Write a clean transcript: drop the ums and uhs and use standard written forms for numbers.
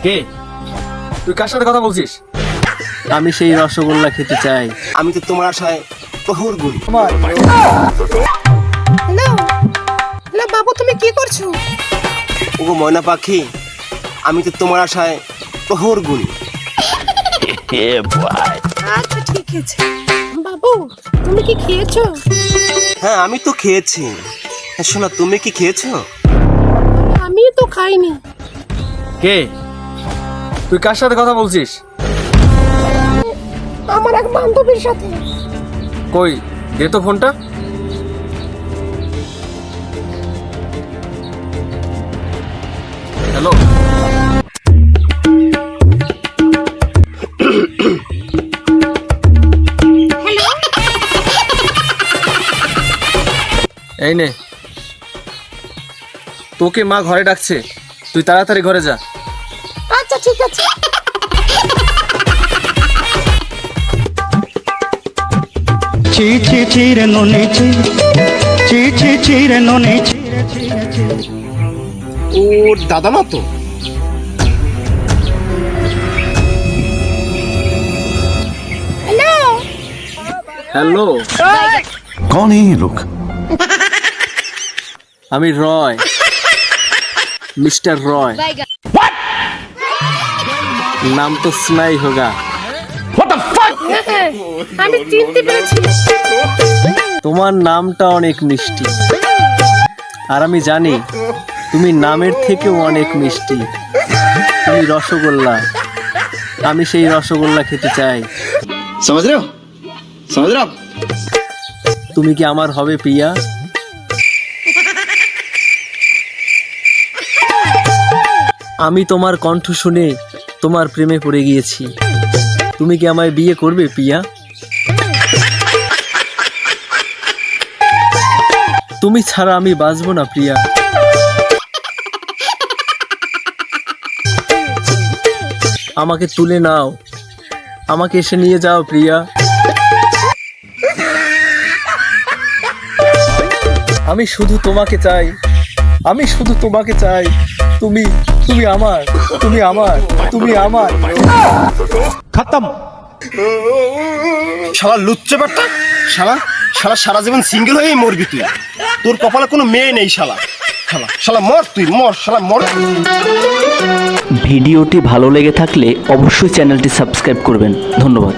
কে তুই কার সাথে কথা বলছিস? আমি সেই রসগোল্লা খেতে চাই। আমি তো তোমার আশায় প্রহর গুলি। হ্যালো হ্যালো বাবু, তুমি কি করছো? ওগো ময়না পাখি, আমি তো তোমার আশায় প্রহর গুলি। আচ্ছা ঠিক আছে। বাবু তুমি কি খেয়েছো? হ্যাঁ আমি তো খেয়েছি। হ্যাঁ শোনা, তুমি কি খেয়েছো? আমি তো খাইনি। কে তুই কার সাথে কথা বলছিস? আমার এক বান্ধবীর সাথে। কই দে তো ফোনটা। হ্যালো, এই নে, তোকে মা ঘরে ডাকছে, তুই তাড়াতাড়ি ঘরে যা। আচ্ছা ঠিক আছে। ছি ছি ছি রে নুনি ছি, ছি ছি ছি রে নুনি ছি রে ছি রে ছি। ওর দাদা না তো? হ্যালো হ্যালো, कौन है ये लोग? আমি রয়, মিস্টার রয়। নাম তো সুনাই হোগা। হ্যাঁ, আমি চিনতে পেরেছি। তোমার নামটা অনেক মিষ্টি, আর আমি জানি তুমি নামের থেকেও অনেক মিষ্টি। তুমি রসগোল্লা, আমি সেই রসগোল্লা খেতে চাই। समझ रहे हो? समझ रहे हो? তুমি কি আমার হবে প্রিয়া? আমি তোমার কণ্ঠ শুনে তোমার প্রেমে পড়ে গিয়েছি। তুমি কি আমায় বিয়ে করবে প্রিয়া? তুমি ছাড়া আমি বাঁচবো না প্রিয়া। আমাকে তুলে নাও, আমাকে এসে নিয়ে যাও প্রিয়া। আমি শুধু তোমাকে চাই, আমি শুধু তোমাকে চাই। তুমি তুমি আমার, তুমি আমার, তুমি আমার। খতম। শালা লুচ্চে বাট্টা, শালা শালা সারা জীবন সিঙ্গেল হয়েই মরবি তুই। তোর কপালে কোনো মেয়ে নেই শালা। শালা শালা মর, তুই মর, শালা মর। ভিডিওটি ভালো লেগে থাকলে অবশ্যই চ্যানেলটি সাবস্ক্রাইব করবেন। ধন্যবাদ।